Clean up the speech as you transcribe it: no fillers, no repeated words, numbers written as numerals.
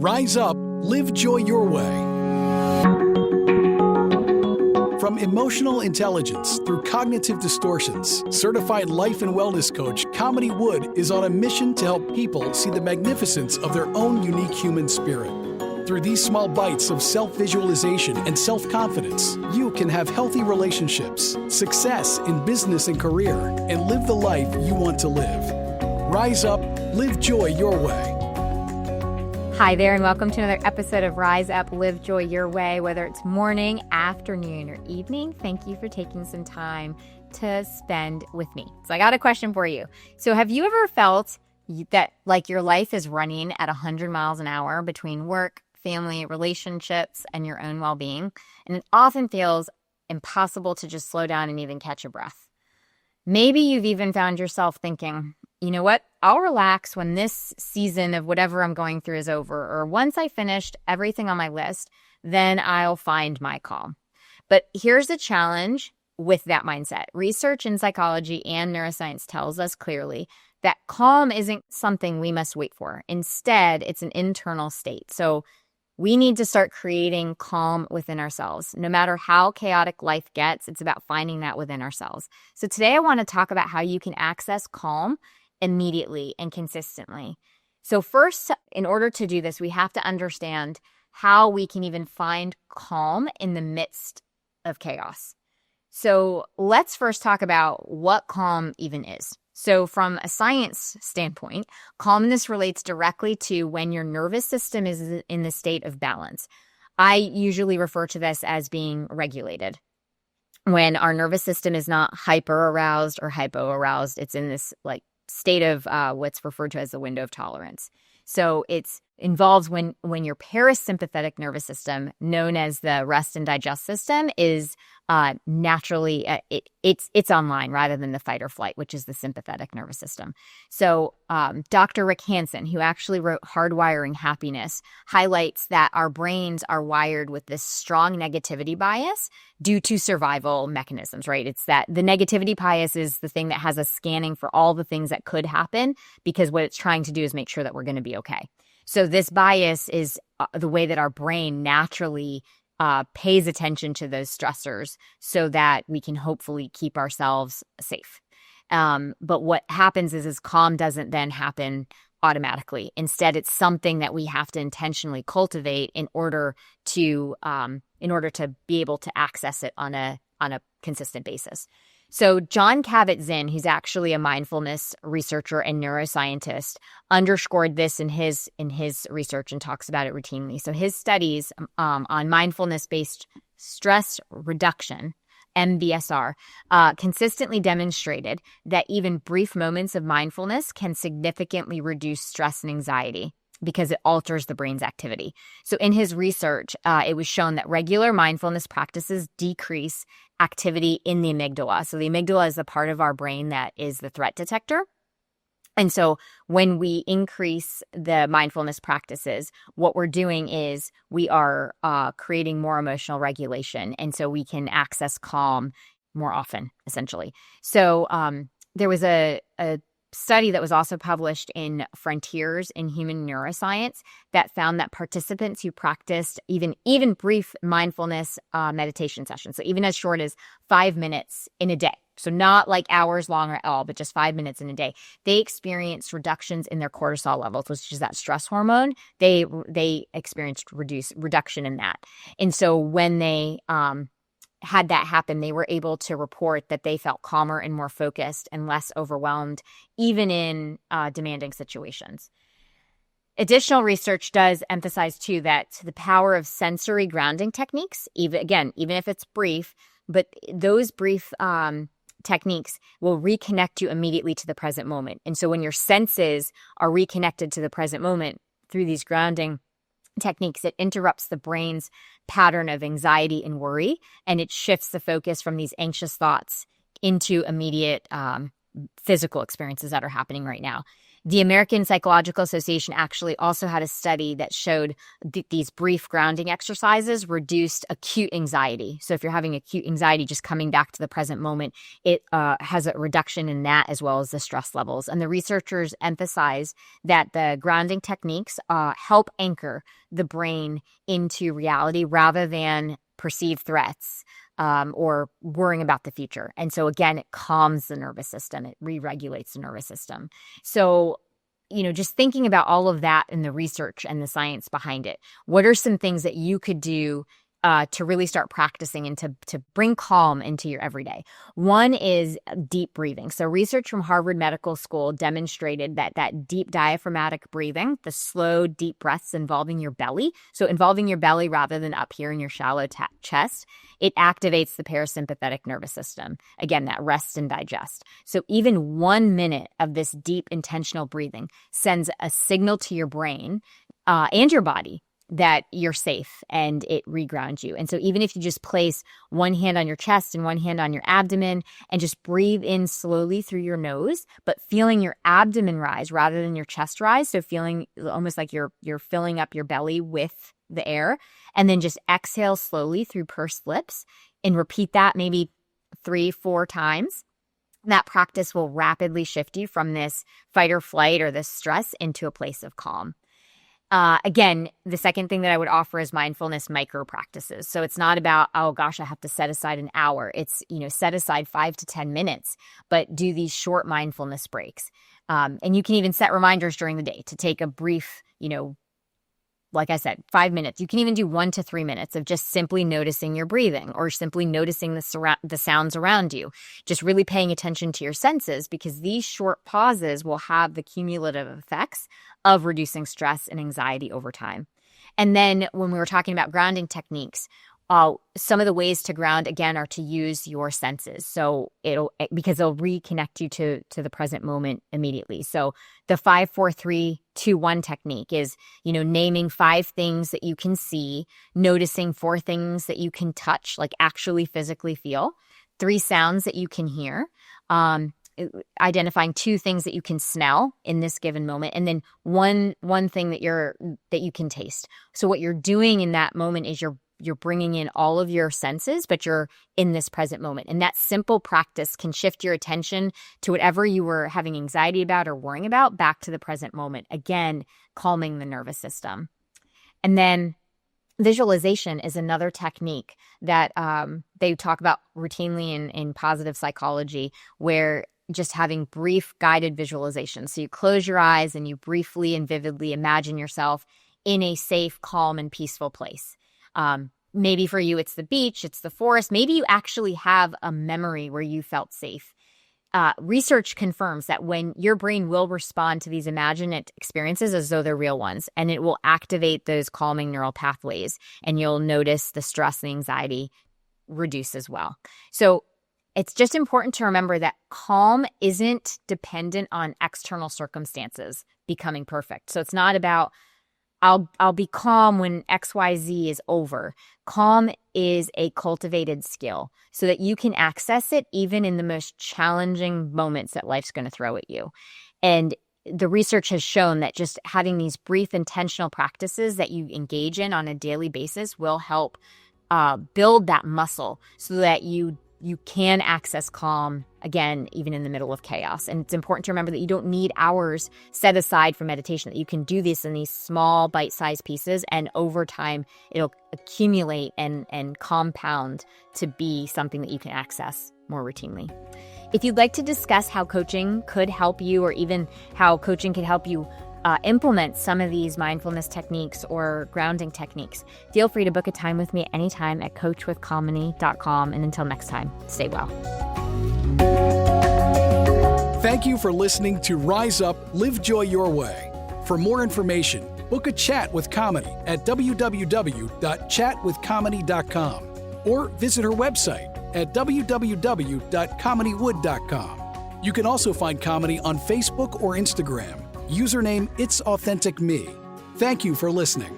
Rise up, live joy your way. From emotional intelligence through cognitive distortions, certified life and wellness coach Kamini Wood is on a mission to help people see the magnificence of their own unique human spirit. Through these small bites of self-visualization and self-confidence, you can have healthy relationships, success in business and career, and live the life you want to live. Rise up, live joy your way. Hi there, and welcome to another episode of Rise Up, Live Joy Your Way. Whether it's morning, afternoon, or evening, thank you for taking some time to spend with me. So I got a question for you. So have you ever felt that like your life is running at 100 miles an hour between work, family, relationships, and your own well-being? And it often feels impossible to just slow down and even catch a breath. Maybe you've even found yourself thinking, you know what, I'll relax when this season of whatever I'm going through is over, or once I finished everything on my list, then I'll find my calm. But here's the challenge with that mindset. Research in psychology and neuroscience tells us clearly that calm isn't something we must wait for. Instead, it's an internal state. So we need to start creating calm within ourselves. No matter how chaotic life gets, it's about finding that within ourselves. So today I want to talk about how you can access calm immediately and consistently. So first, in order to do this, we have to understand how we can even find calm in the midst of chaos. So let's first talk about what calm even is. So from a science standpoint, calmness relates directly to when your nervous system is in the state of balance. I usually refer to this as being regulated. When our nervous system is not hyper aroused or hypo aroused, it's in this state of what's referred to as the window of tolerance. So it's involves when your parasympathetic nervous system, known as the rest and digest system, is naturally it's online rather than the fight or flight, which is the sympathetic nervous system. So Dr. Rick Hanson, who actually wrote Hardwiring Happiness, highlights that our brains are wired with this strong negativity bias due to survival mechanisms, right? It's that the negativity bias is the thing that has us scanning for all the things that could happen, because what it's trying to do is make sure that we're going to be okay. So this bias is the way that our brain naturally pays attention to those stressors so that we can hopefully keep ourselves safe. But what happens is calm doesn't then happen automatically. Instead, it's something that we have to intentionally cultivate in order to be able to access it on a consistent basis. So John Kabat-Zinn, who's actually a mindfulness researcher and neuroscientist, underscored this in his research and talks about it routinely. So his studies on mindfulness-based stress reduction, MBSR, consistently demonstrated that even brief moments of mindfulness can significantly reduce stress and anxiety because it alters the brain's activity. So in his research, it was shown that regular mindfulness practices decrease activity in the amygdala. So the amygdala is the part of our brain that is the threat detector. And so when we increase the mindfulness practices, what we're doing is we are creating more emotional regulation. And so we can access calm more often, essentially. So there was a study that was also published in Frontiers in Human Neuroscience that found that participants who practiced even brief mindfulness meditation sessions, so even as short as 5 minutes in a day, so not like hours long at all, but just 5 minutes in a day, they experienced reductions in their cortisol levels, which is that stress hormone. They experienced reduction in that. And so when they had that happen, they were able to report that they felt calmer and more focused and less overwhelmed, even in demanding situations. Additional research does emphasize, too, that the power of sensory grounding techniques, even if it's brief, but those brief techniques will reconnect you immediately to the present moment. And so when your senses are reconnected to the present moment through these grounding techniques, it interrupts the brain's pattern of anxiety and worry, and it shifts the focus from these anxious thoughts into immediate physical experiences that are happening right now. The American Psychological Association actually also had a study that showed these brief grounding exercises reduced acute anxiety. So if you're having acute anxiety, just coming back to the present moment, it has a reduction in that as well as the stress levels. And the researchers emphasize that the grounding techniques help anchor the brain into reality rather than perceived threats or worrying about the future. And so again, it calms the nervous system. It re-regulates the nervous system. So, just thinking about all of that and the research and the science behind it, what are some things that you could do to really start practicing and to bring calm into your everyday? One is deep breathing. So research from Harvard Medical School demonstrated that deep diaphragmatic breathing, the slow, deep breaths involving your belly, so involving your belly rather than up here in your shallow chest, it activates the parasympathetic nervous system. Again, that rest and digest. So even 1 minute of this deep intentional breathing sends a signal to your brain and your body that you're safe, and it regrounds you. And so even if you just place one hand on your chest and one hand on your abdomen and just breathe in slowly through your nose, but feeling your abdomen rise rather than your chest rise, so feeling almost like you're filling up your belly with the air, and then just exhale slowly through pursed lips and repeat that maybe 3-4 times. That practice will rapidly shift you from this fight or flight or this stress into a place of calm. Again, the second thing that I would offer is mindfulness micro practices. So it's not about, oh gosh, I have to set aside an hour. It's, set aside 5 to 10 minutes, but do these short mindfulness breaks. And you can even set reminders during the day to take a brief, like I said, 5 minutes. You can even do 1 to 3 minutes of just simply noticing your breathing or simply noticing the sounds around you. Just really paying attention to your senses, because these short pauses will have the cumulative effects of reducing stress and anxiety over time. And then when we were talking about grounding techniques, some of the ways to ground, again, are to use your senses. So because it'll reconnect you to the present moment immediately. So the 5, 4, 3, 2, 1 technique is, naming 5 things that you can see, noticing 4 things that you can touch, like actually physically feel, 3 sounds that you can hear, identifying 2 things that you can smell in this given moment, and then one thing that you can taste. So what you're doing in that moment is you're bringing in all of your senses, but you're in this present moment. And that simple practice can shift your attention to whatever you were having anxiety about or worrying about back to the present moment. Again, calming the nervous system. And then visualization is another technique that they talk about routinely in positive psychology, where just having brief guided visualization. So you close your eyes and you briefly and vividly imagine yourself in a safe, calm, and peaceful place. Maybe for you, it's the beach, it's the forest. Maybe you actually have a memory where you felt safe. Research confirms that when your brain will respond to these imagined experiences as though they're real ones, and it will activate those calming neural pathways, and you'll notice the stress and anxiety reduce as well. So it's just important to remember that calm isn't dependent on external circumstances becoming perfect. So it's not about, I'll be calm when XYZ is over. Calm is a cultivated skill so that you can access it even in the most challenging moments that life's going to throw at you. And the research has shown that just having these brief intentional practices that you engage in on a daily basis will help build that muscle so that you can access calm, again, even in the middle of chaos. And it's important to remember that you don't need hours set aside for meditation, that you can do this in these small bite-sized pieces, and over time, it'll accumulate and compound to be something that you can access more routinely. If you'd like to discuss how coaching could help you, or even how coaching could help you implement some of these mindfulness techniques or grounding techniques, feel free to book a time with me anytime at coachwithkamini.com. And until next time, stay well. Thank you for listening to Rise Up, Live Joy Your Way. For more information, book a chat with Kamini at www.chatwithkamini.com or visit her website at www.kaminiwood.com. You can also find Kamini on Facebook or Instagram. Username It's Authentic Me. Thank you for listening.